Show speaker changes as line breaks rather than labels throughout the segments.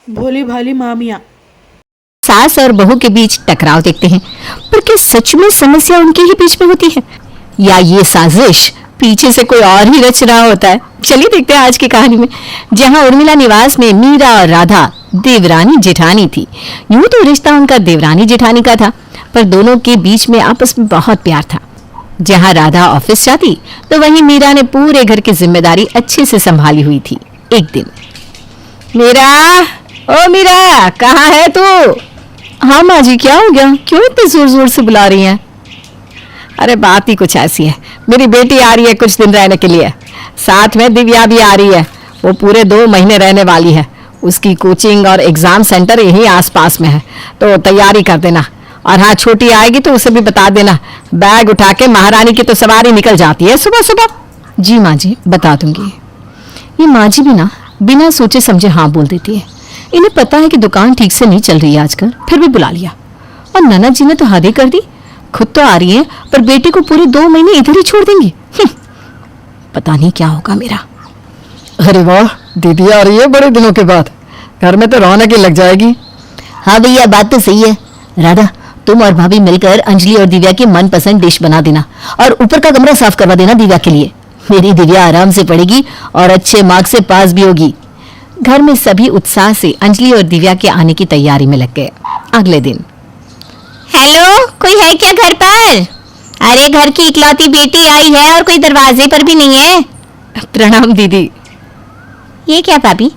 भोली भाली मामियाँ।
सास और बहू के बीच टकराव देखते हैं, पर क्या सच में समस्या उनके ही बीच में होती है या ये साजिश पीछे से कोई और ही रच रहा होता है? चलिए देखते हैं आज की कहानी में, जहां उर्मिला निवास में मीरा और राधा देवरानी जेठानी थी। यूं तो रिश्ता उनका देवरानी जेठानी का था, पर दोनों के बीच में आपस में बहुत प्यार था। जहां राधा ऑफिस जाती तो वहीं मीरा ने पूरे घर की जिम्मेदारी अच्छे से संभाली हुई थी। एक दिन, मीरा, ओ मीरा, कहाँ है तू? हाँ माँ जी, क्या हो गया? क्यों इतने जोर जोर से बुला रही हैं? अरे बात ही कुछ ऐसी है, मेरी बेटी आ रही है कुछ दिन रहने के लिए, साथ में दिव्या भी आ रही है। वो पूरे 2 महीने रहने वाली है। उसकी कोचिंग और एग्जाम सेंटर यहीं आसपास में है, तो तैयारी कर देना। और हाँ, छोटी आएगी तो उसे भी बता देना। बैग उठा के महारानी की तो सवारी निकल जाती है सुबह सुबह। जी माँ जी, बता दूंगी। ये माँ जी भी ना बिना सोचे समझे हाँ बोल देती है। इन्हें पता है कि दुकान ठीक से नहीं चल रही है आजकल, फिर भी बुला लिया। और ननद जी ने तो हद ही कर दी, खुद तो आ रही है पर बेटी को पूरे 2 महीने इधर ही छोड़ देंगी। पता नहीं क्या होगा मेरा।
अरे वाह, दीदी आ रही है बड़े दिनों के बाद, घर में तो रौनक ही लग जाएगी।
हाँ भैया, बात तो सही है। राधा, तुम और भाभी मिलकर अंजलि और दिव्या की मनपसंद डिश बना देना और ऊपर का कमरा साफ करवा देना दिव्या के लिए। मेरी दिव्या आराम से पढ़ेगी और अच्छे मार्क्स से पास भी होगी। घर में सभी उत्साह से अंजलि और दिव्या के आने की तैयारी में लग गए। अगले दिन, हेलो, कोई है क्या घर पर? अरे घर की इकलौती बेटी आई है और कोई दरवाजे पर भी नहीं है। प्रणाम दीदी। ये क्या भाभी,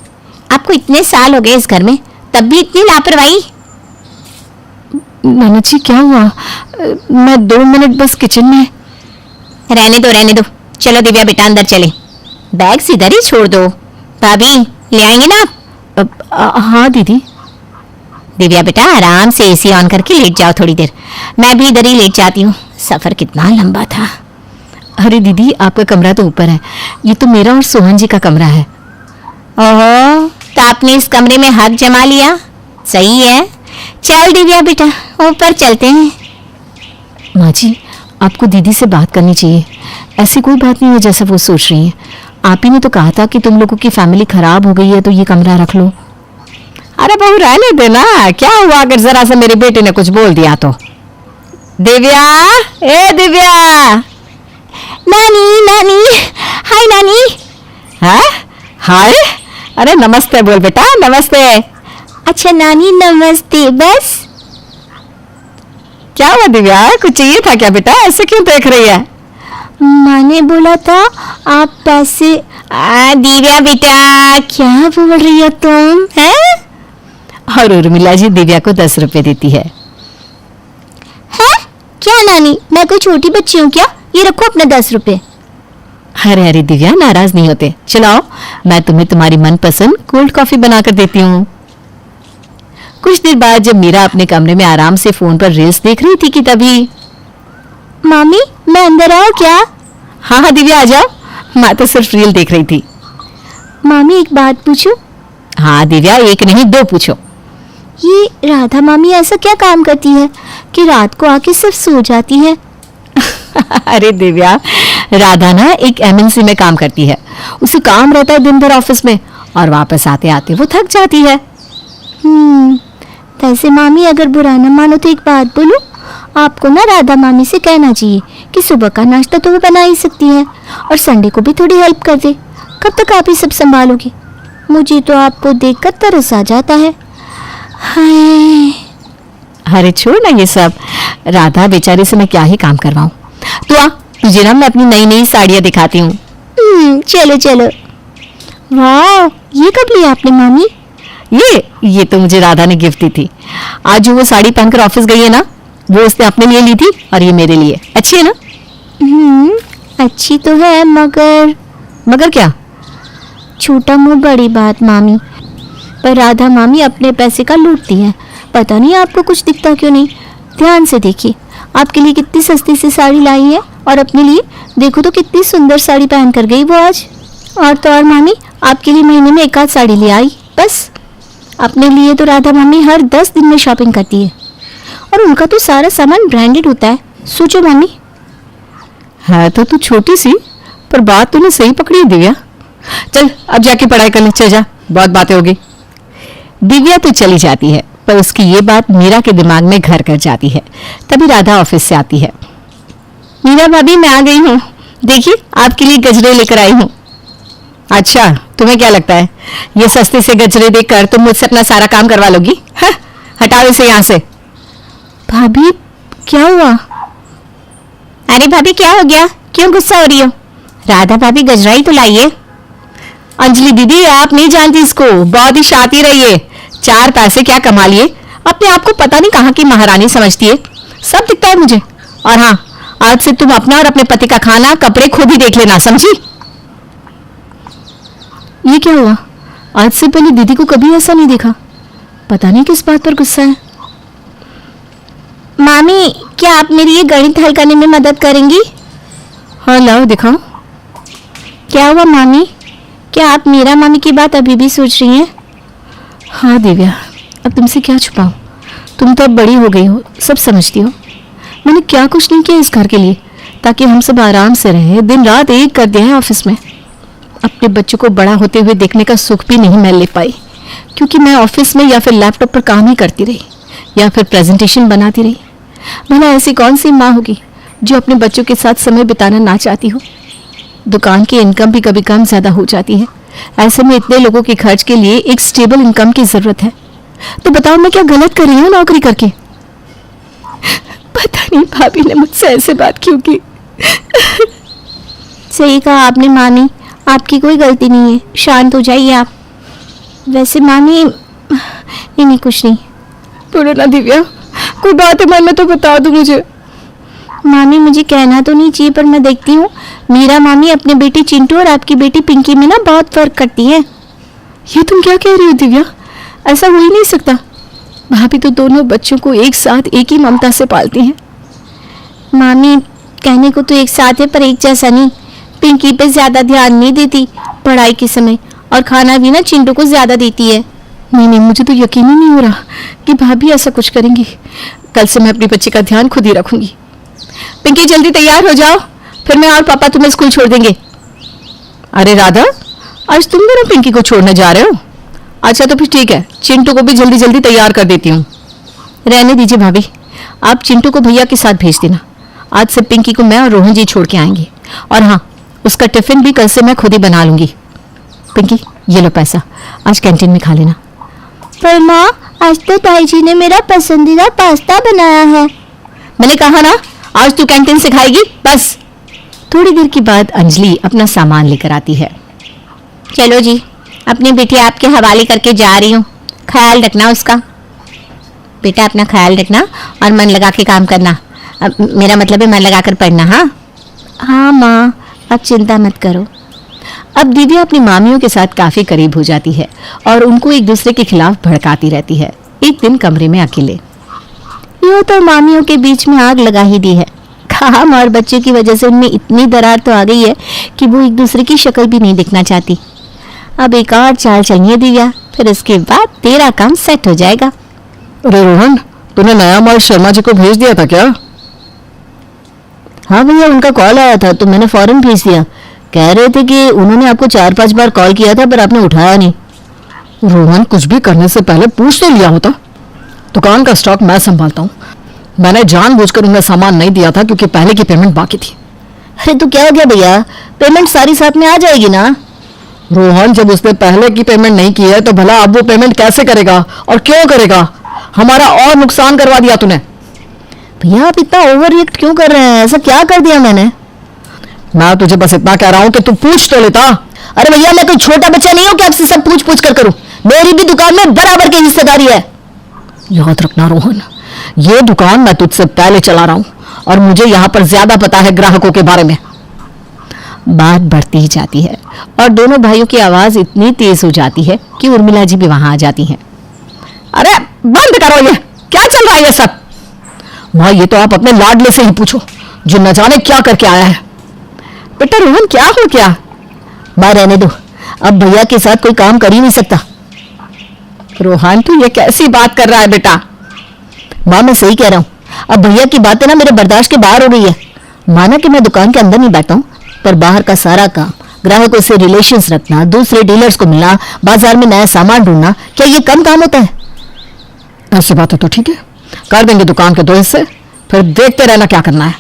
आपको इतने साल हो गए इस घर में, तब भी इतनी लापरवाही? नाना जी, क्या हुआ? मैं 2 मिनट बस किचन में। रहने दो। चलो दिव्या बेटा, अंदर चले। बैग इधर ही छोड़ दो। भाभी, ले आएंगे ना आप? हाँ दीदी। दिव्या बेटा, आराम से एसी ऑन करके लेट जाओ थोड़ी देर। मैं भी इधर ही लेट जाती हूँ, सफर कितना लंबा था। अरे दीदी, आपका कमरा तो ऊपर है, ये तो मेरा और सोहन जी का कमरा है। ओहो, तो आपने इस कमरे में हक जमा लिया। सही है, चल दिव्या बेटा, ऊपर चलते हैं। माँ जी, आपको दीदी से बात करनी चाहिए। ऐसी कोई बात नहीं है जैसा वो सोच रही है। आप ही ने तो कहा था कि तुम लोगों की फैमिली खराब हो गई है तो ये कमरा रख लो। अरे बहू, रहने देना, क्या हुआ अगर जरा सा मेरी बेटी ने कुछ बोल दिया तो? दिव्या, ए दिव्या। नानी, हाय नानी। हाँ, हाय, अरे नमस्ते बोल बेटा, नमस्ते। अच्छा नानी, नमस्ते। बस? क्या हुआ दिव्या, कुछ चाहिए था क्या बेटा? ऐसे क्यों देख रही है? माँ ने बोला था आप पैसे। दिव्या बेटा, क्या बोल रही हो तुम? हैं? और उर्मिला जी दिव्या को 10 रुपए देती है। क्या नानी, मैं कोई छोटी बच्ची हूँ क्या? ये रखो अपने 10 रुपए। अरे दिव्या, नाराज नहीं होते, चलाओ, मैं तुम्हें तुम्हारी मनपसंद कोल्ड कॉफी बनाकर देती हूँ। कुछ देर बाद जब मीरा अपने कमरे में आराम से फोन पर रील्स देख रही थी कि तभी, मामी, मैं अंदर आऊँ क्या? हाँ दिव्या, आ जाओ। मैं तो सिर्फ रील देख रही थी। मामी, एक बात पूछूं? हाँ दिव्या, एक नहीं 2 पूछो। ये राधा मामी ऐसा क्या काम करती है कि रात को आके सिर्फ सो जाती है? अरे दिव्या, राधा ना एक MNC में काम करती है। उसे काम रहता है दिन भर ऑफिस में और वापस आते आते वो थक जाती है। वैसे मामी, अगर बुरा ना मानो तो एक बात बोलूं, आपको ना राधा मामी से कहना चाहिए कि सुबह का नाश्ता तो वो बना ही सकती है और संडे को भी थोड़ी हेल्प कर दे। कब तक आप ही सब संभालोगे? मुझे तो आपको देखकर तरस आ जाता है। हाय। अरे छोड़ ना ये सब, राधा बेचारी से मैं क्या ही काम करवाऊं। तो आ, तुझे ना मैं अपनी नई साड़ियाँ दिखाती हूँ। चलो। वाह, ये कब लिया आपने मामी? ये तो मुझे राधा ने गिफ्ट दी थी। आज जो वो साड़ी पहनकर ऑफिस गई है ना, वो उसने अपने लिए ली थी और ये मेरे लिए। अच्छी है ना? अच्छी तो है, मगर क्या? छोटा मुंह बड़ी बात मामी। पर राधा मामी अपने पैसे का लूटती है। पता नहीं आपको कुछ दिखता क्यों नहीं। ध्यान से देखिए, आपके लिए कितनी सस्ती सी साड़ी लाई है और अपने लिए देखो तो कितनी सुंदर साड़ी पहन कर गई वो आज। और तो और मामी, आपके लिए महीने में 1 आध साड़ी ले आई बस। अपने लिए तो राधा मामी हर 10 दिन में शॉपिंग करती है और उनका तो सारा सामान ब्रांडेड होता है। सोचो मामी। है तो तू छोटी सी, पर बात तूने सही पकड़ी है दिव्या। चल अब जाके पढ़ाई कर ले, चल जा, बहुत बातें होगी। दिव्या तो चली जाती है, पर उसकी ये बात मीरा के दिमाग में घर कर जाती है। तभी राधा ऑफिस से आती है। मीरा भाभी, मैं आ गई हूँ, देखिए आपके लिए गजरे लेकर आई हूँ। अच्छा, तुम्हें क्या लगता है ये सस्ते से गजरे देकर तुम मुझसे अपना सारा काम करवा लोगी? हाँ, हटाओ इसे यहाँ से। भाभी क्या हुआ? अरे भाभी क्या हो गया, क्यों गुस्सा हो रही हो? राधा भाभी गजरा ही तो लाइए। अंजलि दीदी, आप नहीं जानती इसको, बहुत ही शातिर है ये। 4 पैसे क्या कमा लिए, अपने आप को पता नहीं कहाँ की महारानी समझती है। सब दिखता है मुझे। और हाँ, आज से तुम अपना और अपने पति का खाना कपड़े खुद ही देख लेना, समझी? ये क्या हुआ? आज से पहले दीदी को कभी ऐसा नहीं देखा, पता नहीं किस बात पर गुस्सा है। मामी, क्या आप मेरी ये गणित हल करने में मदद करेंगी? हाँ, लाओ दिखाओ। क्या हुआ मामी, क्या आप मीरा मामी की बात अभी भी सोच रही हैं? हाँ दिव्या, अब तुमसे क्या छुपाऊं, तुम तो अब बड़ी हो गई हो, सब समझती हो। मैंने क्या कुछ नहीं किया इस घर के लिए, ताकि हम सब आराम से रहें। दिन रात एक कर दिया है ऑफिस में। अपने बच्चों को बड़ा होते हुए देखने का सुख भी नहीं मैं ले पाई, क्योंकि मैं ऑफिस में या फिर लैपटॉप पर काम ही करती रही या फिर प्रेजेंटेशन बनाती रही। भला ऐसी कौन सी माँ होगी जो अपने बच्चों के साथ समय बिताना ना चाहती हो? दुकान की इनकम भी कभी कम ज्यादा हो जाती है। ऐसे में इतने लोगों के खर्च के लिए एक स्टेबल इनकम की जरूरत है। तो बताओ, मैं क्या गलत कर रही हूँ नौकरी करके? पता नहीं भाभी ने मुझसे ऐसे बात क्यों की। सही कहा आपने मामी, आपकी कोई गलती नहीं है, शांत हो जाइए आप। वैसे मामी, नहीं कुछ नहीं। बोलो ना दिव्या, कोई बात है मन में तो बता दो मुझे। मामी, मुझे कहना तो नहीं चाहिए, पर मैं देखती हूँ मीरा मामी अपने बेटी चिंटू और आपकी बेटी पिंकी में ना बहुत फर्क करती है। ये तुम क्या कह रही हो दिव्या? ऐसा हो ही नहीं सकता। भाभी तो दोनों बच्चों को एक साथ एक ही ममता से पालती हैं। मामी, कहने को तो एक साथ है पर एक जैसा नहीं। पिंकी पे ज्यादा ध्यान नहीं देती पढ़ाई के समय, और खाना भी ना चिंटू को ज्यादा देती है। नहीं, मुझे तो यकीन ही नहीं हो रहा कि भाभी ऐसा कुछ करेंगी। कल से मैं अपनी बच्ची का ध्यान खुद ही रखूंगी। पिंकी, जल्दी तैयार हो जाओ, फिर मैं और पापा तुम्हें स्कूल छोड़ देंगे। अरे राधा, आज तुम दोनों पिंकी को छोड़ने जा रहे हो? अच्छा तो फिर ठीक है, चिंटू को भी जल्दी जल्दी तैयार कर देती हूँ। रहने दीजिए भाभी, आप चिंटू को भैया के साथ भेज देना। आज से पिंकी को मैं और रोहन जी छोड़ के आएंगे। और हाँ, उसका टिफिन भी कल से मैं खुद ही बना लूंगी। पिंकी, ये लो पैसा, आज कैंटीन में खा लेना। पर माँ, आज तो ताई जी ने मेरा पसंदीदा पास्ता बनाया है। मैंने कहा ना, आज तू कैंटीन से खाएगी बस। थोड़ी देर के बाद अंजलि अपना सामान लेकर आती है। चलो जी, अपनी बेटी आपके हवाले करके जा रही हूँ, ख्याल रखना उसका। बेटा, अपना ख्याल रखना और मन लगा के काम करना। मेरा मतलब है मन लगा कर पढ़ना। हाँ हाँ माँ, अब चिंता मत करो। अब दिव्या अपनी मामियों के साथ काफी करीब हो जाती है और उनको एक दूसरे के खिलाफ भड़काती रहती है। एक दिन कमरे में अकेले, यूं तो मामियों के बीच में आग लगा ही दी है। काम और बच्चों की वजह से उनमें इतनी दरार तो आ गई है कि वो एक दूसरे की शक्ल भी नहीं दिखना चाहती। अब एक और चाल चलनी है दिव्या, फिर उसके बाद तेरा काम सेट हो जाएगा।
अरे रोहन, तूने नया माल शर्मा जी को भेज दिया था क्या?
हाँ भैया, उनका कॉल आया था तो मैंने फौरन भेज दिया। कह रहे थे कि उन्होंने आपको 4-5 बार कॉल किया था पर आपने उठाया नहीं।
रोहन, कुछ भी करने से पहले पूछ तो लिया होता। दुकान का स्टॉक मैं संभालता हूँ। मैंने जानबूझकर उन्हें सामान नहीं दिया था क्योंकि पहले की पेमेंट बाकी थी।
अरे तो क्या हो गया भैया, पेमेंट सारी साथ में आ जाएगी ना।
रोहन, जब उसने पहले की पेमेंट नहीं की है तो भला अब वो पेमेंट कैसे करेगा और क्यों करेगा? हमारा और नुकसान करवा दिया तूने।
भैया, आप इतना ओवर रिएक्ट क्यों कर रहे हैं? ऐसा क्या कर दिया मैंने?
मैं तुझे बस इतना कह रहा हूँ कि तू पूछ तो लेता।
अरे भैया, मैं कोई छोटा बच्चा नहीं हूँ कि आपसे सब पूछ पूछ कर करूँ। मेरी भी दुकान में बराबर की हिस्सेदारी है।
याद रखना रोहन, ये दुकान मैं तुझसे पहले चला रहा हूँ और मुझे यहाँ पर ज्यादा पता है ग्राहकों के बारे में।
बात बढ़ती ही जाती है और दोनों भाइयों की आवाज इतनी तेज हो जाती है कि उर्मिला जी भी वहां आ जाती हैं।
अरे बंद करो, ये क्या चल रहा है ये सब? माँ, ये तो आप अपने लाडले से ही पूछो जो न जाने क्या करके आया है। बेटा रोहन, क्या हो गया?
माँ, रहने दो, अब भैया के साथ कोई काम कर ही नहीं सकता।
रोहन, तू ये कैसी बात कर रहा है बेटा?
माँ, मैं सही कह रहा हूँ। अब भैया की बातें ना मेरे बर्दाश्त के बाहर हो गई है। माना कि मैं दुकान के अंदर नहीं बैठा हूँ, पर बाहर का सारा काम,
ग्राहकों से रिलेशंस रखना, दूसरे डीलर्स को मिलना, बाजार में नया सामान ढूंढना, क्या ये कम काम होता है? ऐसी बात है तो ठीक है, कर देंगे दुकान के 2 हिस्से, फिर देखते रहना क्या करना है।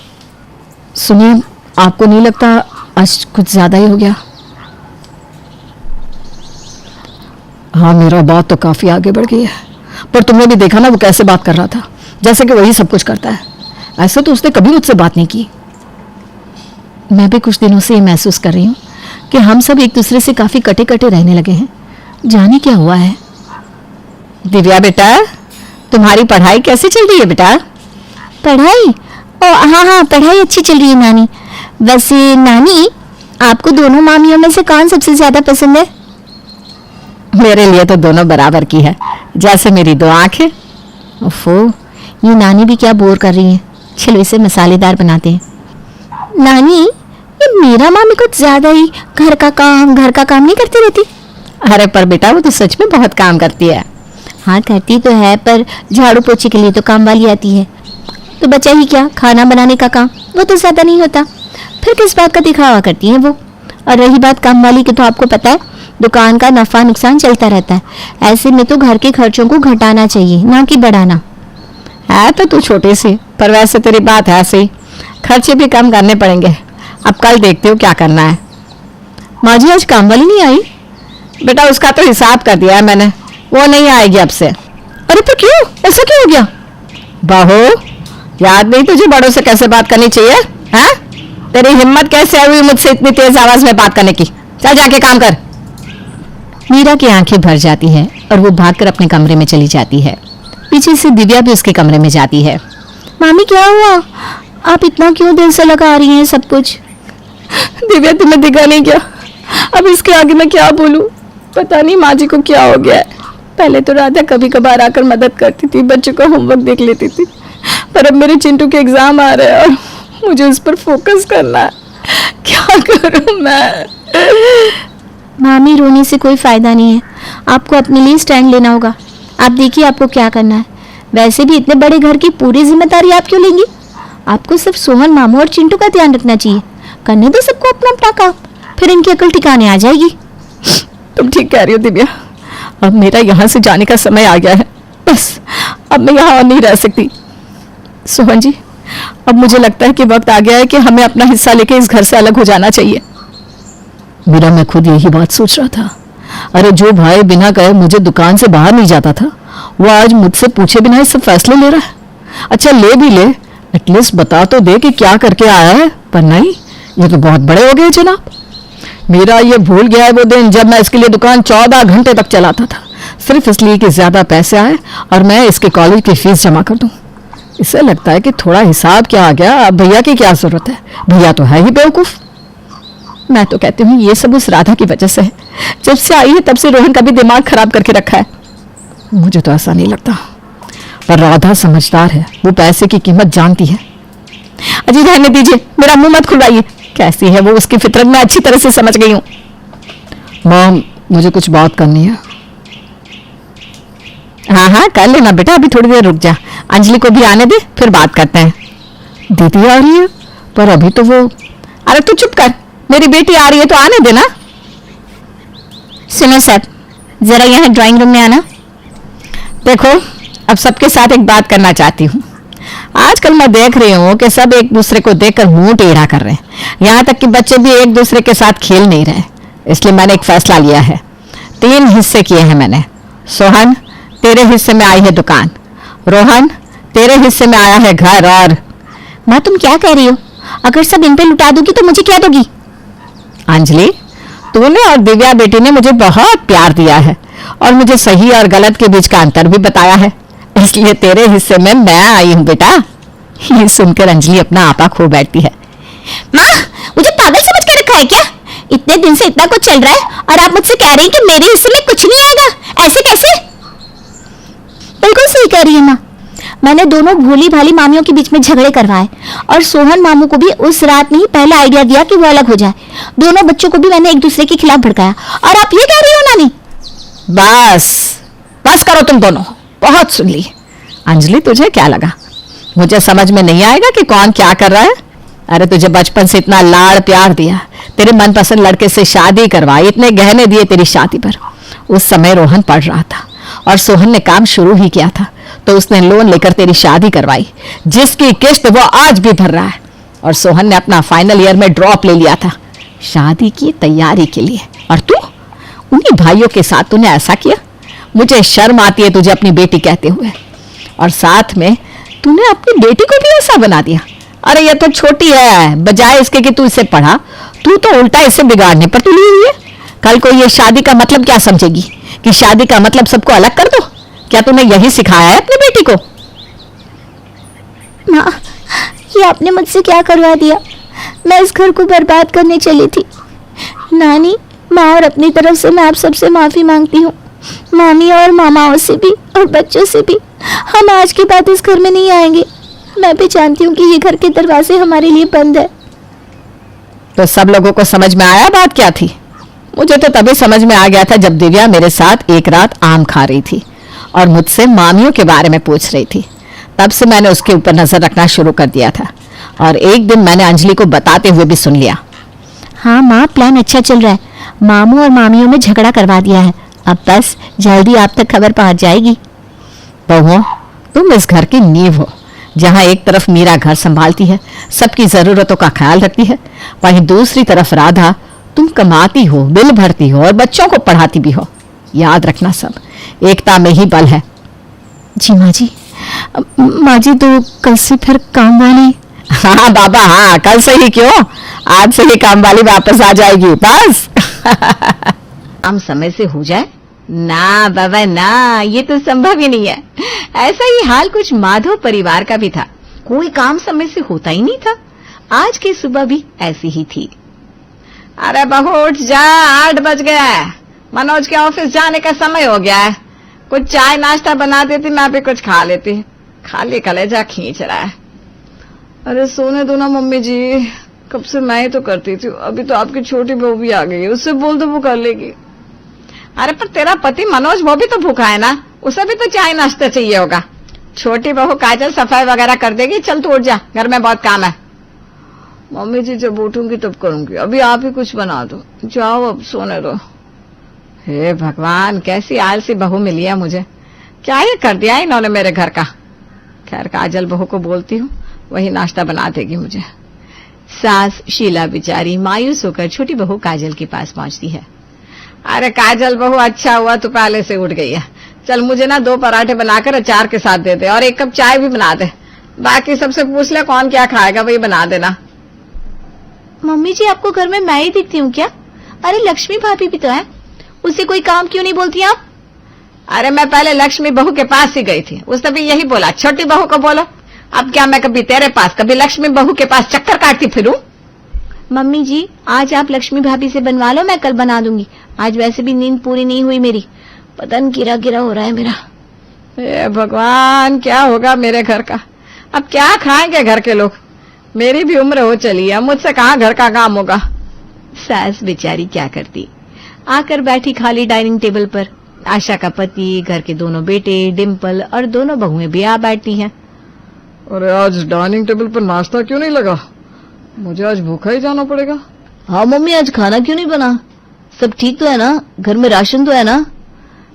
सुनिए, आपको नहीं लगता आज कुछ ज्यादा ही हो गया? हाँ, मेरा बात तो काफी आगे बढ़ गई है, पर तुमने भी देखा ना वो कैसे बात कर रहा था, जैसे कि वही सब कुछ करता है। ऐसे तो उसने कभी मुझसे बात नहीं की। मैं भी कुछ दिनों से ये महसूस कर रही हूँ कि हम सब एक दूसरे से काफी कटे कटे रहने लगे हैं। जाने क्या हुआ है।
दिव्या बेटा, तुम्हारी पढ़ाई कैसी चल रही है बेटा?
पढ़ाई? ओ हाँ, पढ़ाई अच्छी चल रही है नानी। वैसे नानी, आपको दोनों मामियों में से कौन सबसे ज्यादा पसंद है?
मेरे लिए तो दोनों बराबर की है, जैसे मेरी 2 आंखें।
ओफो, ये नानी भी क्या बोर कर रही है। चलो इसे मसालेदार बनाते हैं। नानी, ये मेरा मामी कुछ ज्यादा ही घर का काम नहीं करती रहती?
अरे पर बेटा, वो तो सच में बहुत काम करती है।
हाँ करती तो है, पर झाड़ू पोछे के लिए तो काम वाली आती है। तो बचा ही क्या खाना बनाने का काम, वो तो ज्यादा नहीं होता। फिर किस बात का दिखावा करती है वो। और रही बात काम वाली की, तो आपको पता है दुकान का नफा नुकसान चलता रहता है। ऐसे में तो घर के खर्चों को घटाना चाहिए, ना कि बढ़ाना।
है तो तू छोटी सी, पर वैसे तेरी बात है ऐसे ही, खर्चे भी कम करने पड़ेंगे। अब कल देखते हो क्या करना है।
माँ जी, आज काम वाली नहीं आई?
बेटा, उसका तो हिसाब कर दिया है मैंने, वो नहीं आएगी अब से।
अरे तो क्यों, ऐसा क्यों हो गया?
बहू, याद नहीं तुझे बड़ों से कैसे बात करनी चाहिए? हैं? तेरी हिम्मत कैसे हुई मुझसे इतनी तेज आवाज में बात करने की? चल जाके काम कर।
मीरा की आंखें भर जाती है और वो भागकर अपने कमरे में चली जाती है। पीछे से दिव्या भी उसके कमरे में जाती है।
मामी क्या हुआ? आप इतना क्यों दिल से लगा रही हैं सब कुछ?
दिव्या, तुम्हें दिखा नहीं क्या? अब इसके आगे मैं क्या बोलूं? पता नहीं माँ जी को क्या हो गया है। पहले तो राधा कभी कभार आकर मदद करती थी, बच्चों का होमवर्क देख लेती थी, पर अब मेरे चिंटू के एग्जाम आ रहे हैं और मुझे उस पर फोकस करना है। क्या करूं मैं?
मामी, रोने से कोई फायदा नहीं है। आपको अपने लिए स्टैंड लेना होगा। आप देखिए आपको क्या करना है। वैसे भी इतने बड़े घर की पूरी जिम्मेदारी आप क्यों लेंगी? आपको सिर्फ सोहन मामू और चिंटू का ध्यान रखना चाहिए। करने दो सबको अपना अपना काम, फिर इनकी अकल ठिकाने आ जाएगी।
तुम ठीक कह रही हो दिव्या, अब मेरा यहाँ से जाने का समय आ गया है। बस अब मैं यहाँ और नहीं रह सकती। सोहन जी, अब मुझे लगता है कि वक्त आ गया है कि हमें अपना हिस्सा लेके इस घर से अलग हो जाना चाहिए। मेरा मैं खुद यही बात सोच रहा था। अरे जो भाई बिना कहे मुझे दुकान से बाहर नहीं जाता था, वो आज मुझसे पूछे बिना ये सब फैसले ले रहा है। अच्छा ले भी ले, एटलीस्ट बता तो दे कि क्या करके आया है। पर नहीं, ये तो बहुत बड़े हो गए जनाब। मेरा ये भूल गया है वो दिन जब मैं इसके लिए दुकान 14 घंटे तक चलाता था, सिर्फ इसलिए कि ज्यादा पैसे आए और मैं इसके कॉलेज की फीस जमा कर दूं। इसे लगता है कि थोड़ा हिसाब क्या आ गया, अब भैया की क्या जरूरत है? भैया तो है ही बेवकूफ। मैं तो कहती हूँ ये सब उस राधा की वजह से है। जब से आई है तब से रोहन का भी दिमाग खराब करके रखा है। मुझे तो ऐसा नहीं लगता, पर राधा समझदार है, वो पैसे की कीमत जानती है। अजी रहने दीजिए, मेरा मुंह मत खुलवाइए। कैसी है वो, उसकी फितरत मैं अच्छी तरह से समझ गई हूँ। मॉम, मुझे कुछ बात करनी है।
हाँ हाँ कर लेना बेटा, अभी थोड़ी देर रुक जा, अंजलि को भी आने दे, फिर बात करते हैं।
दीदी आ रही है, पर अभी तो वो।
अरे तू चुप कर, मेरी बेटी आ रही है तो आने देना।
सुनो सब, जरा यहाँ ड्राइंग रूम में आना।
देखो, अब सबके साथ एक बात करना चाहती हूँ। आजकल मैं देख रही हूँ कि सब एक दूसरे को देखकर मुंह टेढ़ा कर रहे हैं, यहाँ तक कि बच्चे भी एक दूसरे के साथ खेल नहीं रहे। इसलिए मैंने एक फैसला लिया है। 3 हिस्से किए हैं मैंने। सोहन, तेरे हिस्से में आई है दुकान। रोहन, तेरे हिस्से में आया है घर। और
माँ, तुम क्या कह रही हो? अगर सब इन पे लुटा दोगी तो मुझे क्या दोगी?
अंजलि, तूने और दिव्या बेटी ने मुझे बहुत प्यार दिया है और मुझे सही और गलत के बीच का अंतर भी बताया है, इसलिए तेरे हिस्से में मैं आई हूँ बेटा। ये सुनकर अंजलि अपना आपा खो बैठती है।
माँ, मुझे पागल समझ के रखा है क्या? इतने दिन से इतना कुछ चल रहा है और आप मुझसे कह रही हैं कि मेरे हिस्से में कुछ नहीं आएगा। ऐसे कैसे? बिल्कुल सही कह रही है माँ। मैंने दोनों भोली भाली मामियों के बीच में झगड़े करवाए और सोहन मामू को भी उस रात नहीं पहला आइडिया दिया कि वो अलग हो जाए। दोनों बच्चों को भी मैंने एक दूसरे के खिलाफ भड़काया और आप ये कह रही हो नानी?
बस बस करो तुम दोनों, बहुत सुन ली। अंजलि, तुझे क्या लगा मुझे समझ में नहीं आएगा कि कौन क्या कर रहा है? अरे तुझे बचपन से इतना लाड़ प्यार दिया, तेरे मनपसंद लड़के से शादी करवाई, इतने गहने दिए तेरी शादी पर। उस समय रोहन पढ़ रहा था और सोहन ने काम शुरू ही किया था, तो उसने लोन लेकर तेरी शादी करवाई, जिसकी किस्त वो आज भी भर रहा है। और सोहन ने अपना फाइनल ईयर में ड्रॉप ले लिया था शादी की तैयारी के लिए। और तू उन्हीं भाइयों के साथ तूने ऐसा किया? मुझे शर्म आती है तुझे अपनी बेटी कहते हुए। और साथ में तूने अपनी बेटी को भी ऐसा बना दिया। अरे ये तो छोटी है, बजाय इसके कि तू इसे पढ़ा, तू तो उल्टा इसे बिगाड़ने पर तुली हुई है। कल को ये शादी का मतलब क्या समझेगी कि शादी का मतलब सबको अलग कर दो? क्या तूने यही सिखाया है अपनी बेटी को?
माँ, ये आपने मुझसे क्या करवा दिया? मैं इस घर को बर्बाद करने चली थी। नानी, माँ और अपनी तरफ से मैं आप सबसे माफी मांगती हूँ, मामी और मामाओं से भी और बच्चों से भी। हम आज के बाद इस घर में नहीं आएंगे। मैं भी जानती हूँ कि ये घर के दरवाजे हमारे लिए बंद है।
तो सब लोगों को समझ में आया बात क्या थी? मुझे तो तभी समझ में आ गया था जब दिव्या मेरे साथ एक रात आम खा रही थी और मुझसे मामियों के बारे में पूछ रही थी। तब से मैंने उसके ऊपर नजर रखना शुरू कर दिया था। और एक दिन मैंने अंजलि को बताते हुए भी सुन लिया।
हाँ माँ, प्लान अच्छा चल रहा है। मामू और मामियों में झगड़ा करवा दिया है। अब बस जल्दी आप तक खबर पहुंच जाएगी।
बहू, तुम इस घर की नींव हो। जहां एक तरफ मीरा घर संभालती है, सबकी जरूरतों का ख्याल रखती है, वहीं दूसरी तरफ राधा, तुम कमाती हो, बिल भरती हो और बच्चों को पढ़ाती भी हो। याद रखना, सब एकता में ही बल है।
जी माँ जी। माँ जी, तो कल से फिर काम वाली?
हाँ बाबा, हाँ, कल से ही क्यों, आज से ही काम वाली वापस आ जाएगी। बस
काम समय से हो जाए ना बाबा ना, ये तो संभव ही नहीं है। ऐसा ही हाल कुछ माधव परिवार का भी था। कोई काम समय से होता ही नहीं था। आज की सुबह भी ऐसी ही थी। अरे बहू उठ जा, 8 बज गया है। मनोज के ऑफिस जाने का समय हो गया है। कुछ चाय नाश्ता बना देती, मैं भी कुछ खा लेती। खाली कलेजा खींच रहा है। अरे सोने दो ना मम्मी जी, कब से मैं ही तो करती थी। अभी तो आपकी छोटी बहू भी आ गई है, उससे बोल दो वो कर लेगी। अरे पर तेरा पति मनोज, वो भी तो भूखा है ना, उसे भी तो चाय नाश्ता चाहिए होगा। छोटी बहू काजल सफाई वगैरह कर देगी। चल तू उठ जा, घर में बहुत काम है। मम्मी जी जब उठूंगी तब करूंगी, अभी आप ही कुछ बना दो। जाओ अब सोने दो। हे भगवान, कैसी आलसी बहू मिली है मुझे। क्या ये कर दिया इन्होंने मेरे घर का। खैर काजल बहू को बोलती हूँ, वही नाश्ता बना देगी मुझे। सास शीला बेचारी मायूस होकर छोटी बहू काजल के पास पहुंचती है। अरे काजल बहू, अच्छा हुआ तू पहले से उठ गई है। चल मुझे ना 2 पराठे बनाकर अचार के साथ दे दे और 1 कप चाय भी बना दे। बाकी सबसे पूछ ले कौन क्या खाएगा, वही बना देना।
मम्मी जी, आपको घर में मैं ही दिखती हूँ क्या? अरे लक्ष्मी भाभी भी तो है, उसे कोई काम क्यों नहीं बोलती आप?
अरे मैं पहले लक्ष्मी बहू के पास ही गई थी, उसने भी यही बोला छोटी बहू को बोलो। अब क्या मैं कभी तेरे पास, कभी लक्ष्मी बहू के पास चक्कर काटती फिरूं?
मम्मी जी, आज आप लक्ष्मी भाभी से बनवा लो, मैं कल बना दूंगी। आज वैसे भी नींद पूरी नहीं हुई मेरी, बदन गिरा गिरा हो रहा है मेरा।
हे भगवान, क्या होगा मेरे घर का। अब क्या खाएंगे घर के लोग। मेरी भी उम्र हो चली है, मुझसे कहाँ घर का काम होगा। सास बेचारी क्या करती, आकर बैठी खाली डाइनिंग टेबल पर। आशा का पति, घर के दोनों बेटे, डिम्पल और दोनों बहुएं भी आ बैठी हैं।
अरे आज डाइनिंग टेबल पर नाश्ता क्यों नहीं लगा? मुझे आज भूखा ही जाना पड़ेगा।
हाँ मम्मी, आज खाना क्यों नहीं बना? सब ठीक तो है ना? घर में राशन तो है ना?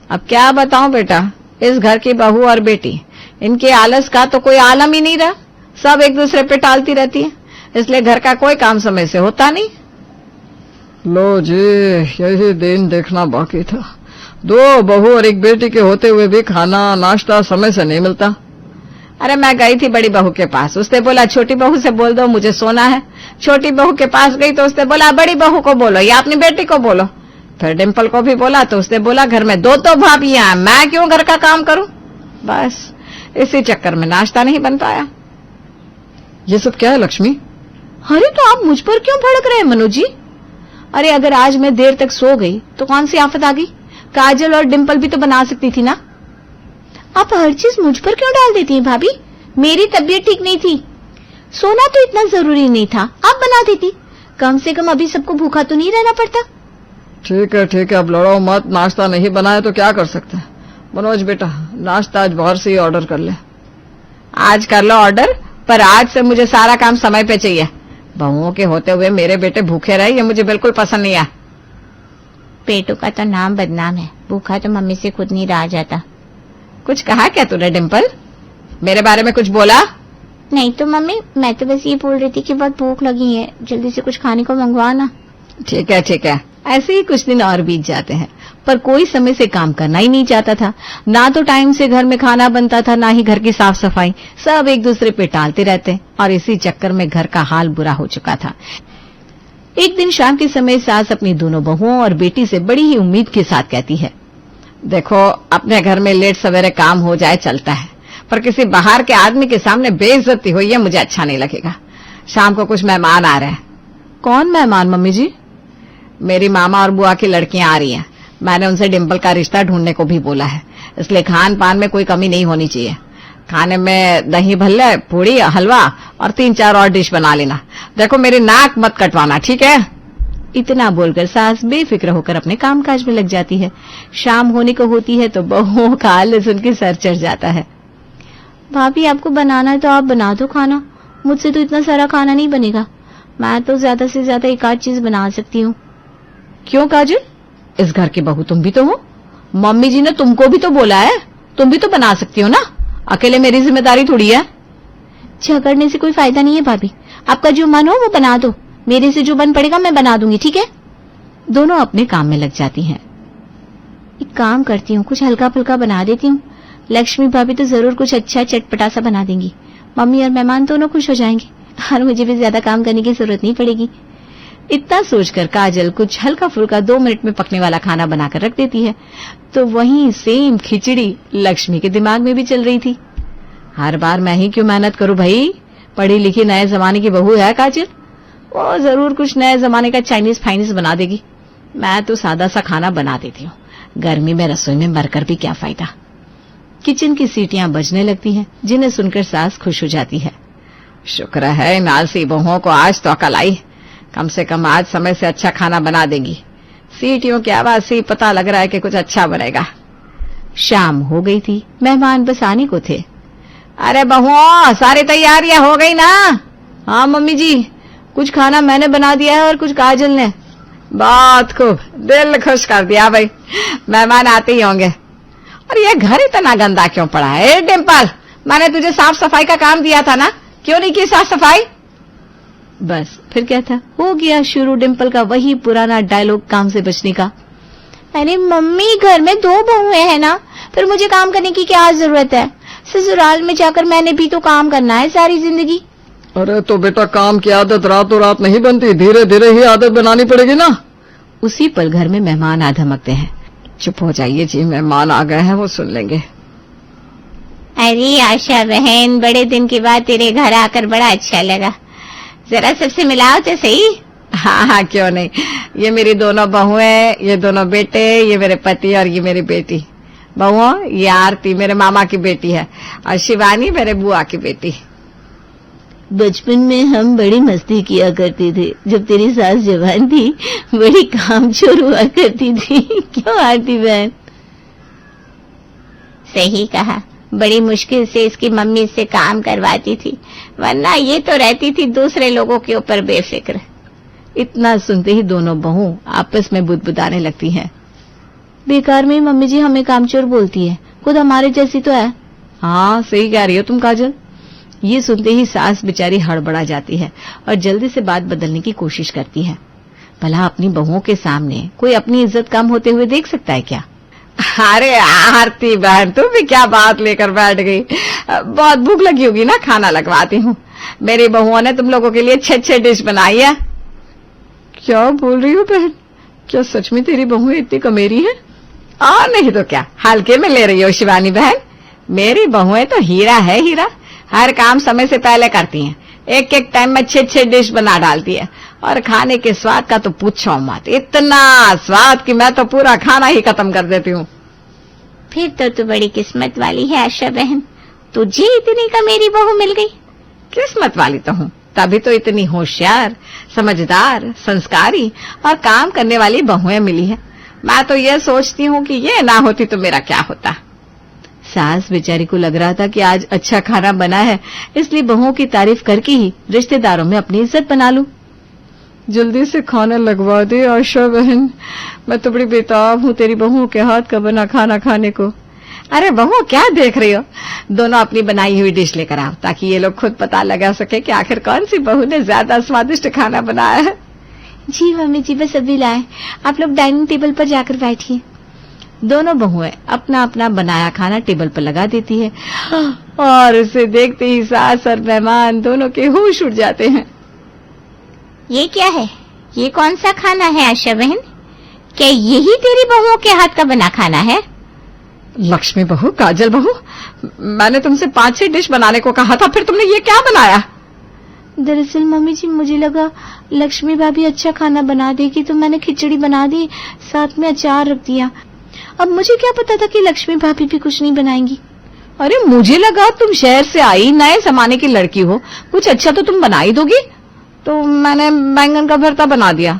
अब क्या बताऊं बेटा, इस घर की बहू और बेटी, इनके आलस का तो कोई आलम ही नहीं रहा। सब एक दूसरे पे टालती रहती है, इसलिए घर का कोई काम समय से होता नहीं।
लो जी, यही दिन देखना बाकी था। 2 बहू और 1 बेटी के होते हुए भी खाना नाश्ता समय से नहीं मिलता।
अरे मैं गई थी बड़ी बहू के पास, उसने बोला छोटी बहू से बोल दो मुझे सोना है। छोटी बहू के पास गई तो उसने बोला बड़ी बहू को बोलो या अपनी बेटी को बोलो। फिर डिम्पल को भी बोला तो उसने बोला घर में 2 तो भाभियां हैं, मैं क्यों घर का काम करूं। बस इसी चक्कर में नाश्ता नहीं बन पाया।
ये सब क्या है लक्ष्मी?
अरे तो आप मुझ पर क्यों भड़क रहे हैं मनोज जी? अरे अगर आज मैं देर तक सो गई तो कौन सी आफत आ गई? काजल और डिम्पल भी तो बना सकती थी ना।
आप हर चीज मुझ पर क्यों डाल देती हैं भाभी? मेरी तबीयत ठीक नहीं थी, सोना तो इतना जरूरी नहीं था, आप बना देती। कम से कम अभी सबको भूखा तो नहीं रहना पड़ता।
ठीक है, अब लड़ो मत। नाश्ता नहीं बनाया तो क्या कर सकते हैं। मनोज बेटा, नाश्ता आज बाहर से ही ऑर्डर कर ले।
आज कर लो ऑर्डर, पर आज से मुझे सारा काम समय पे चाहिए।
बहुओं के होते हुए मेरे बेटे भूखे रहे, ये मुझे बिल्कुल पसंद नहीं है।
पेटों का तो नाम बदनाम है, भूखा तो मम्मी से खुद नहीं रहा जाता।
कुछ कहा क्या तूने डिम्पल? मेरे बारे में कुछ बोला?
नहीं तो मम्मी, मैं तो बस ये बोल रही थी कि बहुत भूख लगी है, जल्दी से कुछ खाने को मंगवाना।
ठीक है ठीक है।
ऐसे ही कुछ दिन और बीत जाते हैं, पर कोई समय से काम करना ही नहीं चाहता था। ना तो टाइम से घर में खाना बनता था, ना ही घर की साफ सफाई। सब एक दूसरे पे टालते रहते और इसी चक्कर में घर का हाल बुरा हो चुका था। एक दिन शाम के समय सास अपनी दोनों बहुओं और बेटी से बड़ी ही उम्मीद के साथ कहती है,
देखो, अपने घर में लेट सवेरे काम हो जाए चलता है, पर किसी बाहर के आदमी के सामने बेइज्जती हुई है मुझे अच्छा नहीं लगेगा। शाम को कुछ मेहमान आ रहे हैं।
कौन मेहमान मम्मी जी?
मेरी मामा और बुआ की लड़कियां आ रही हैं। मैंने उनसे डिम्पल का रिश्ता ढूंढने को भी बोला है, इसलिए खान पान में कोई कमी नहीं होनी चाहिए। खाने में दही भल्ले, पूड़ी, हलवा और 3-4 और डिश बना लेना। देखो, मेरी नाक मत कटवाना, ठीक है?
इतना बोलकर सास बेफिक्र होकर अपने कामकाज में लग जाती है। शाम होने को होती है तो बहुओं का हाल सुन के सर चढ़ जाता है। भाभी, आपको बनाना है तो आप बना दो खाना, मुझसे तो इतना सारा खाना नहीं बनेगा। मैं तो ज्यादा से ज्यादा एक आध चीज बना सकती हूँ। क्यों काजल, इस घर की बहू तुम भी तो हो। मम्मी जी ने तुमको भी तो बोला है, तुम भी तो बना सकती हो ना। अकेले मेरी जिम्मेदारी थोड़ी है।
झगड़ने से कोई फायदा नहीं है भाभी, आपका जो मन हो वो बना दो, मेरे से जो बन पड़ेगा मैं बना दूंगी, ठीक है?
दोनों अपने काम में लग जाती हैं।
एक काम करती हूँ, कुछ हल्का फुल्का बना देती हूँ। लक्ष्मी भाभी तो जरूर कुछ अच्छा चटपटा सा बना देंगी। मम्मी और मेहमान दोनों खुश हो जाएंगे और मुझे भी ज्यादा काम करने की जरूरत नहीं पड़ेगी।
इतना सोचकर काजल कुछ हल्का फुल्का 2 मिनट में पकने वाला खाना बनाकर रख देती है। तो वहीं सेम खिचड़ी लक्ष्मी के दिमाग में भी चल रही थी। हर बार मैं ही क्यों मेहनत करूं भाई? पढ़ी लिखी नए जमाने की बहू है काजल, वो जरूर कुछ नए जमाने का चाइनीज फाइनीज बना देगी। मैं तो सादा सा खाना बना देती हूँ, गर्मी में रसोई में मरकर भी क्या फायदा। किचन की सीटियां बजने लगती हैं, जिन्हें सुनकर सास खुश हो जाती है।
शुक्र है इन आलसी बहुओं को आज तो अकल आई, कम से कम आज समय से अच्छा खाना बना देंगी। सीटियों की आवाज से पता लग रहा है कि कुछ अच्छा बनेगा।
शाम हो गई थी, मेहमान बस आने को थे।
अरे बहुओं, सारी तैयारियां हो गई ना?
हाँ मम्मी जी, कुछ खाना मैंने बना दिया है और कुछ काजल ने।
बहुत खूब, दिल खुश कर दिया भाई, मेहमान आते ही होंगे। और ये घर इतना गंदा क्यों पड़ा है? डिम्पल, मैंने तुझे साफ सफाई का काम दिया था ना, क्यों नहीं की साफ सफाई?
बस फिर क्या था, हो गया शुरू डिम्पल का वही पुराना डायलॉग काम से बचने का।
अरे मम्मी, घर में 2 बहुएं हैं ना, फिर मुझे काम करने की क्या जरूरत है? ससुराल में जाकर मैंने भी तो काम करना है सारी जिंदगी।
अरे तो बेटा, काम की आदत रातों रात नहीं बनती, धीरे धीरे ही आदत बनानी पड़ेगी ना।
उसी पल घर में मेहमान आ धमकते हैं।
चुप हो जाइए जी, मेहमान आ गए हैं, वो सुन लेंगे।
अरे आशा बहन, बड़े दिन के बाद तेरे घर आकर बड़ा अच्छा लगा, जरा सबसे मिलाओ तो सही।
हाँ हाँ, क्यों नहीं। ये मेरी दोनों बहुएं, ये दोनों बेटे, ये मेरे पति और ये मेरी बेटी। बहुओं, ये आरती मेरे मामा की बेटी है और शिवानी मेरे बुआ की बेटी।
बचपन में हम बड़ी मस्ती किया करते थे, जब तेरी सास जवान थी, बड़ी कामचोर हुआ करती थी। क्यों आरती बहन?
सही कहा, बड़ी मुश्किल से इसकी मम्मी से काम करवाती थी, वरना ये तो रहती थी दूसरे लोगों के ऊपर बेफिक्र।
इतना सुनते ही दोनों बहू आपस में बुदबुदाने लगती हैं। बेकार में मम्मी जी हमें कामचोर बोलती है, खुद हमारे जैसी तो है। हाँ, सही कह रही हो तुम काजल। ये सुनते ही सास बेचारी हड़बड़ा जाती है और जल्दी से बात बदलने की कोशिश करती है। भला अपनी बहुओं के सामने कोई अपनी इज्जत कम होते हुए देख सकता है क्या?
अरे आरती बहन, तुम भी क्या बात लेकर बैठ गई? बहुत भूख लगी होगी ना, खाना लगवाती हूँ। मेरी बहुओं ने तुम लोगों के लिए 6 डिश बनाई है। क्या बोल रही हो बहन? क्या सच में तेरी बहुएं इतनी कमेरी है? और नहीं तो क्या, हल्के में ले रही हो शिवानी बहन? मेरी बहुएं तो हीरा है, हीरा। हर काम समय से पहले करती हैं, एक एक टाइम में 6 डिश बना डालती है और खाने के स्वाद का तो पूछो मत, इतना स्वाद कि मैं तो पूरा खाना ही खत्म कर देती हूँ।
फिर तो तू बड़ी किस्मत वाली है आशा बहन, तुझे इतनी का मेरी बहू मिल गई।
किस्मत वाली तो हूँ, तभी तो इतनी होशियार, समझदार, संस्कारी और काम करने वाली बहुएं मिली है। मैं तो ये सोचती हूँ कि ये ना होती तो मेरा क्या होता।
सास बेचारी को लग रहा था कि आज अच्छा खाना बना है, इसलिए बहुओं की तारीफ करके ही रिश्तेदारों में अपनी इज्जत बना लूं।
जल्दी से खाना लगवा दे आशा बहन, मैं तो बड़ी बेताब हूँ तेरी बहुओं के हाथ का बना खाना खाने को।
अरे बहू क्या देख रही हो, दोनों अपनी बनाई हुई डिश लेकर आओ ताकि ये लोग खुद पता लगा सके कि आखिर कौन सी बहू ने ज्यादा स्वादिष्ट खाना बनाया है।
जी मम्मी जी, बस अभी लाए। आप लोग डाइनिंग टेबल पर जाकर बैठिए।
दोनों बहुएं अपना अपना बनाया खाना टेबल पर लगा देती है और उसे देखते ही सास और मेहमान दोनों के होश उड़ जाते हैं।
ये क्या है? ये कौन सा खाना है आशा बहन? क्या यही तेरी बहुओं के हाथ का बना खाना है?
लक्ष्मी बहू, काजल बहू, मैंने तुमसे 5-6 डिश बनाने को कहा था, फिर तुमने ये क्या बनाया?
दरअसल मम्मी जी, मुझे लगा लक्ष्मी भाभी अच्छा खाना बना देगी तो मैंने खिचड़ी बना दी, साथ में अचार रख दिया। अब मुझे क्या पता था कि लक्ष्मी भाभी भी कुछ नहीं बनाएंगी।
अरे मुझे लगा तुम शहर से आई नए जमाने की लड़की हो, कुछ अच्छा तो तुम बना ही दोगी, तो मैंने बैंगन का भरता बना दिया।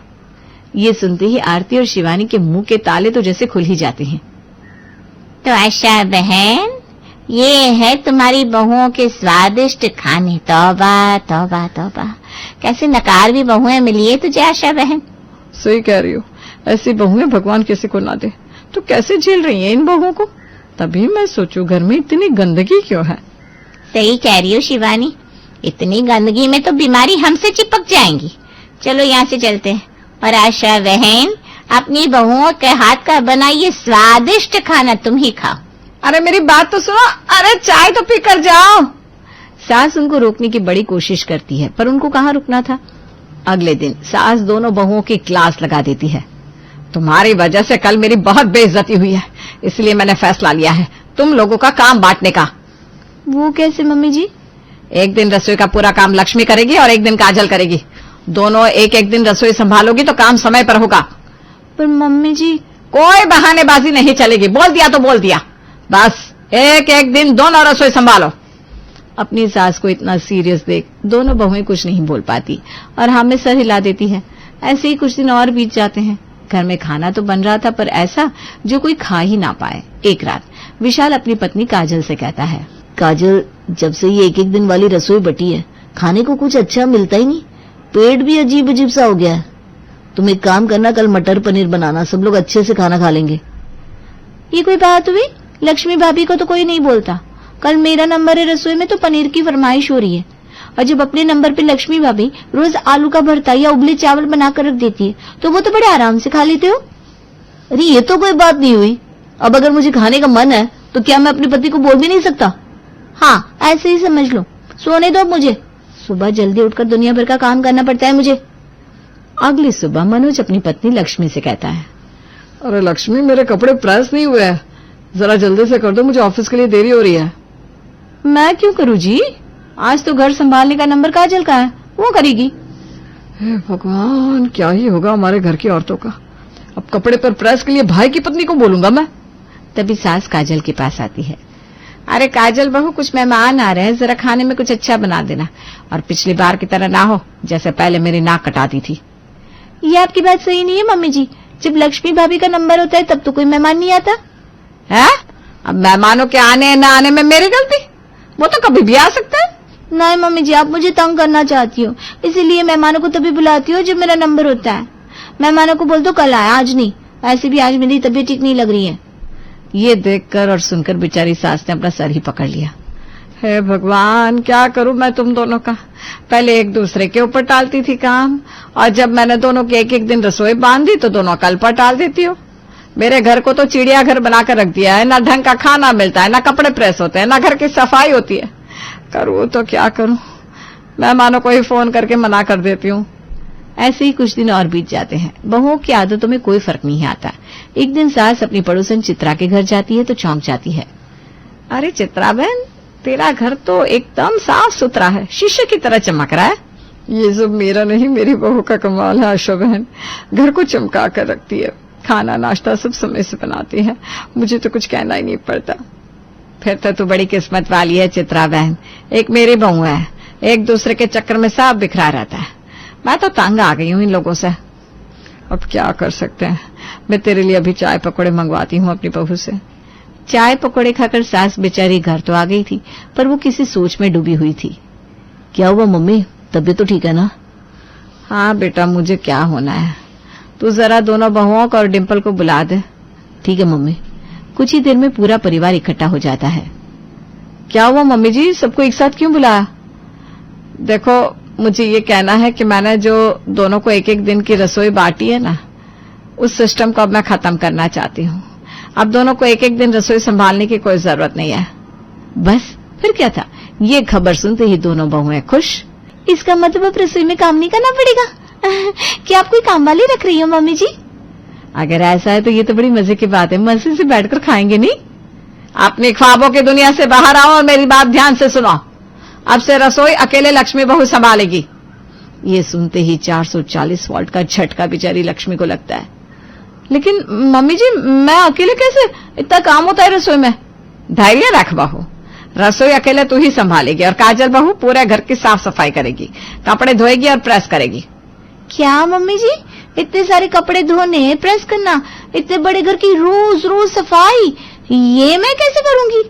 ये सुनते ही आरती और शिवानी के मुंह के ताले तो जैसे खुल ही जाते हैं।
तो आशा बहन, ये है तुम्हारी बहुओं के स्वादिष्ट खाने। तौबा तौबा तौबा, कैसे नकार भी बहुएं मिली है तुझे आशा बहन।
सही कह रही हो, ऐसी बहुएं भगवान किसी को ना दे। तो कैसे झेल रही है इन बहुओं को? तभी मैं सोचूं घर में इतनी गंदगी क्यों है।
सही कह रही हो शिवानी, इतनी गंदगी में तो बीमारी हमसे चिपक जाएंगी। चलो यहाँ से चलते हैं। और आशा बहन, अपनी बहुओं के हाथ का बना ये स्वादिष्ट खाना तुम ही खाओ।
अरे मेरी बात तो सुनो, अरे चाय तो पी कर जाओ।
सास उनको रोकने की बड़ी कोशिश करती है, पर उनको कहाँ रुकना था। अगले दिन सास दोनों बहुओं की क्लास लगा देती है।
तुम्हारी वजह से कल मेरी बहुत बेइज्जती हुई है, इसलिए मैंने फैसला लिया है तुम लोगों का काम बांटने का।
वो कैसे मम्मी जी?
एक दिन रसोई का पूरा काम लक्ष्मी करेगी और एक दिन काजल करेगी। दोनों एक दिन रसोई संभालोगी तो काम समय पर होगा।
पर मम्मी जी,
कोई बहानेबाजी नहीं चलेगी, बोल दिया तो बोल दिया। बस एक दिन दोनों रसोई संभालो।
अपनी सास को इतना सीरियस देख दोनों बहुएं कुछ नहीं बोल पाती और हाँ में सर हिला देती है। ऐसे ही कुछ दिन और बीत जाते हैं। घर में खाना तो बन रहा था, पर ऐसा जो कोई खा ही ना पाए। एक रात विशाल अपनी पत्नी काजल से कहता है,
काजल, जब से ये एक दिन वाली रसोई बटी है, खाने को कुछ अच्छा मिलता ही नहीं। पेट भी अजीब अजीब सा हो गया है। तुम एक काम करना, कल मटर पनीर बनाना, सब लोग अच्छे से खाना खा लेंगे।
ये कोई बात हुई? लक्ष्मी भाभी को तो कोई नहीं बोलता। कल मेरा नंबर है रसोई में तो पनीर की फरमाइश हो रही है, और जब अपने नंबर पे लक्ष्मी भाभी रोज आलू का भरता या उबले चावल बनाकर रख देती है तो वो तो बड़े आराम से खा लेते हो।
अरे ये तो कोई बात नहीं हुई। अब अगर मुझे खाने का मन है तो क्या मैं अपने पति को बोल भी नहीं सकता?
हाँ, ऐसे ही समझ लो। सोने दो मुझे, सुबह जल्दी उठकर दुनिया भर का काम करना पड़ता है मुझे।
अगली सुबह मनोज अपनी पत्नी लक्ष्मी से कहता है,
अरे लक्ष्मी, मेरे कपड़े प्रेस नहीं हुए हैं, जरा जल्दी से कर दो, मुझे ऑफिस के लिए देरी हो रही है।
मैं क्यों करूं जी, आज तो घर संभालने का नंबर काजल का है, वो करेगी।
हे भगवान, क्या ही होगा हमारे घर की औरतों का। अब कपड़े पर प्रेस के लिए भाई की पत्नी को बोलूंगा मैं।
तभी सास काजल के पास आती है। अरे काजल बहू, कुछ मेहमान आ रहे हैं, जरा खाने में कुछ अच्छा बना देना, और पिछली बार की तरह ना हो जैसे पहले मेरी नाक कटाती थी।
ये आपकी बात सही नहीं है मम्मी जी। जब लक्ष्मी भाभी का नंबर होता है तब तो कोई मेहमान नहीं आता
है। अब मेहमानों के आने न आने में मेरी गलती? वो तो कभी भी आ सकता है।
नहीं मम्मी जी, आप मुझे तंग करना चाहती हो, इसीलिए मेहमानों को तभी बुलाती हो जब मेरा नंबर होता है। मेहमानों को बोल दो कल आए, आज नहीं। ऐसे भी आज मेरी तबीयत ठीक नहीं लग रही है।
ये देखकर और सुनकर बेचारी सास ने अपना सर ही पकड़ लिया।
हे भगवान, क्या करूं मैं तुम दोनों का। पहले एक दूसरे के ऊपर टालती थी काम, और जब मैंने दोनों की एक दिन रसोई बांध दी तो दोनों कल पर टाल देती हो। मेरे घर को तो चिड़ियाघर बनाकर रख दिया है, ना ढंग का खाना मिलता है, ना कपड़े प्रेस होते हैं, ना घर की सफाई होती है। करूं तो क्या करूं, मेहमानों को ही फोन करके मना कर देती हूँ।
ऐसे ही कुछ दिन और बीत जाते हैं। बहुओं की आदतों में कोई फर्क नहीं आता। एक दिन सास अपनी पड़ोसन चित्रा के घर जाती है तो चौंक जाती है।
अरे चित्रा बहन, तेरा घर तो एकदम साफ सुथरा है, शीशे की तरह चमक रहा है। ये सब मेरा नहीं, मेरी बहू का कमाल है आशा बहन। घर को चमका कर रखती है, खाना नाश्ता सब समय से बनाती है, मुझे तो कुछ कहना ही नहीं पड़ता।
फिर तो तू बड़ी किस्मत वाली है चित्रा बहन। एक मेरी बहू है, एक दूसरे के चक्कर में सब बिखरा रहता है। मैं तो तंग आ गई हूँ इन लोगों से।
अब क्या कर सकते हैं, मैं तेरे लिए अभी चाय पकौड़े मंगवाती हूँ अपनी बहू से।
चाय पकौड़े खाकर सास बेचारी घर तो आ गई थी, पर वो किसी सोच में डूबी हुई थी। क्या हुआ मम्मी, तबीयत तो ठीक है ना?
हाँ बेटा, मुझे क्या होना है, तू जरा दोनों बहुओं को और डिम्पल को बुला दे।
ठीक है मम्मी। कुछ ही देर में पूरा परिवार इकट्ठा हो जाता है।
क्या हुआ मम्मी जी, सबको एक साथ क्यों बुलाया? देखो, मुझे ये कहना है कि मैंने जो दोनों को एक एक दिन की रसोई बांटी है ना, उस सिस्टम को अब मैं खत्म करना चाहती हूँ। अब दोनों को एक एक दिन रसोई संभालने की कोई जरूरत नहीं है।
बस फिर क्या था, ये खबर सुनते ही दोनों बहुएं खुश।
इसका मतलब अब रसोई में काम नहीं करना पड़ेगा। क्या आप कोई काम वाली रख रही हो मम्मी जी?
अगर ऐसा है तो ये तो बड़ी मजे की बात है, मजे से बैठकर खाएंगे नहीं?
अपनी ख्वाबों की दुनिया से बाहर आओ और मेरी बात ध्यान से सुनो। अब से रसोई अकेले लक्ष्मी बहू संभालेगी।
ये सुनते ही 440 वॉल्ट का झटका बेचारी लक्ष्मी को लगता है।
लेकिन मम्मी जी, मैं अकेले कैसे, इतना काम होता है रसोई में? धैर्य रख बहू, रसोई अकेले तू ही संभालेगी और काजल बहू पूरे घर की साफ सफाई करेगी, कपड़े धोएगी और प्रेस करेगी।
क्या मम्मी जी, इतने सारे कपड़े धोने, प्रेस करना, इतने बड़े घर की रोज रोज सफाई, ये मैं कैसे करूंगी?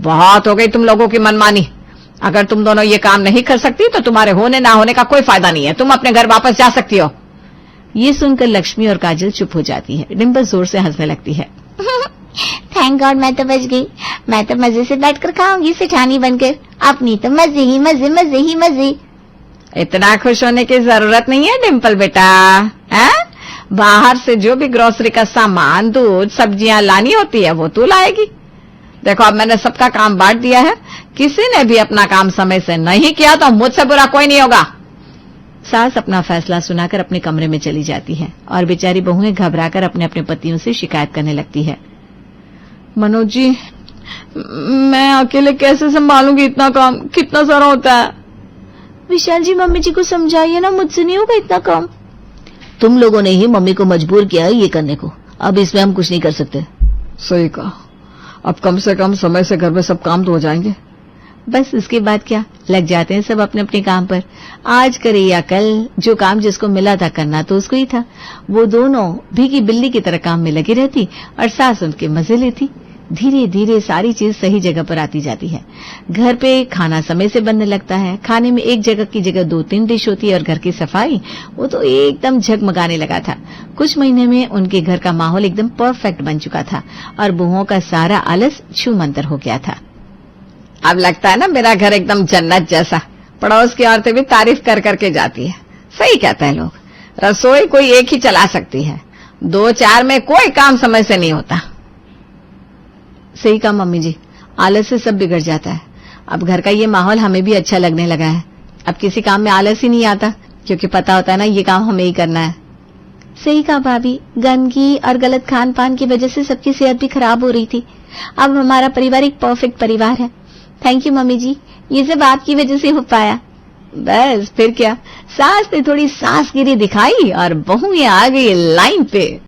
बहुत हो गई तुम लोगों की मनमानी। अगर तुम दोनों ये काम नहीं कर सकती तो तुम्हारे होने ना होने का कोई फायदा नहीं है। तुम अपने घर वापस जा सकती हो।
ये सुनकर लक्ष्मी और काजल चुप हो जाती है। डिम्पल जोर से हंसने लगती है।
थैंक गॉड, मैं तो बच गई। मैं तो मजे से बैठकर खाऊंगी सेठानी बनकर। अपनी तो मजे ही मजे, मजे ही मजे।
इतना खुश होने की जरूरत नहीं है डिम्पल बेटा, है? बाहर से जो भी ग्रोसरी का सामान, दूध, सब्जियां लानी होती है वो तू लाएगी। देखो, अब मैंने सबका काम बांट दिया है। किसी ने भी अपना काम समय से नहीं किया तो मुझसे बुरा कोई नहीं होगा।
सास अपना फैसला सुनाकर अपने कमरे में चली जाती है और बेचारी बहुएं घबराकर अपने अपने पतियों से शिकायत करने लगती है।
मनोज जी, मैं अकेले कैसे संभालूंगी इतना काम, कितना सारा होता है।
विशाल जी, मम्मी जी को समझाइए ना, मुझसे नहीं होगा इतना काम।
तुम लोगों ने ही मम्मी को मजबूर किया है ये करने को, अब इसमें हम कुछ नहीं कर सकते।
सही कहा, अब कम से कम समय से घर में सब काम तो हो जाएंगे।
बस इसके बाद क्या, लग जाते हैं सब अपने अपने काम पर। आज करे या कल, जो काम जिसको मिला था करना तो उसको ही था। वो दोनों भीगी बिल्ली की तरह काम में लगी रहती और सास उनके मजे लेती। धीरे धीरे सारी चीज सही जगह पर आती जाती है। घर पे खाना समय से बनने लगता है। खाने में एक जगह की जगह 2-3 डिश होती है और घर की सफाई वो तो एकदम झगमगाने लगा था। कुछ महीने में उनके घर का माहौल एकदम परफेक्ट बन चुका था और बहुओं का सारा आलस छूमंतर हो गया था।
अब लगता है ना मेरा घर एकदम जन्नत जैसा। पड़ोस की औरतें भी तारीफ कर करके जाती है। सही कहते हैं लोग, रसोई कोई एक ही चला सकती है, 2-4 में कोई काम समय से नहीं होता।
सही कहा मम्मी जी, आलस से सब बिगड़ जाता है। अब घर का ये माहौल हमें भी अच्छा लगने लगा है। अब किसी काम में आलस ही नहीं आता, क्योंकि पता होता है ना ये काम हमें ही करना है।
सही कहा भाभी, गंदगी और गलत खान पान की वजह से सबकी सेहत भी खराब हो रही थी। अब हमारा परिवार एक परफेक्ट परिवार है। थैंक यू मम्मी जी, ये सब आपकी वजह से हो पाया।
बस फिर क्या, सास ने थोड़ी सासगिरी दिखाई और बहुएं आ गई लाइन पे।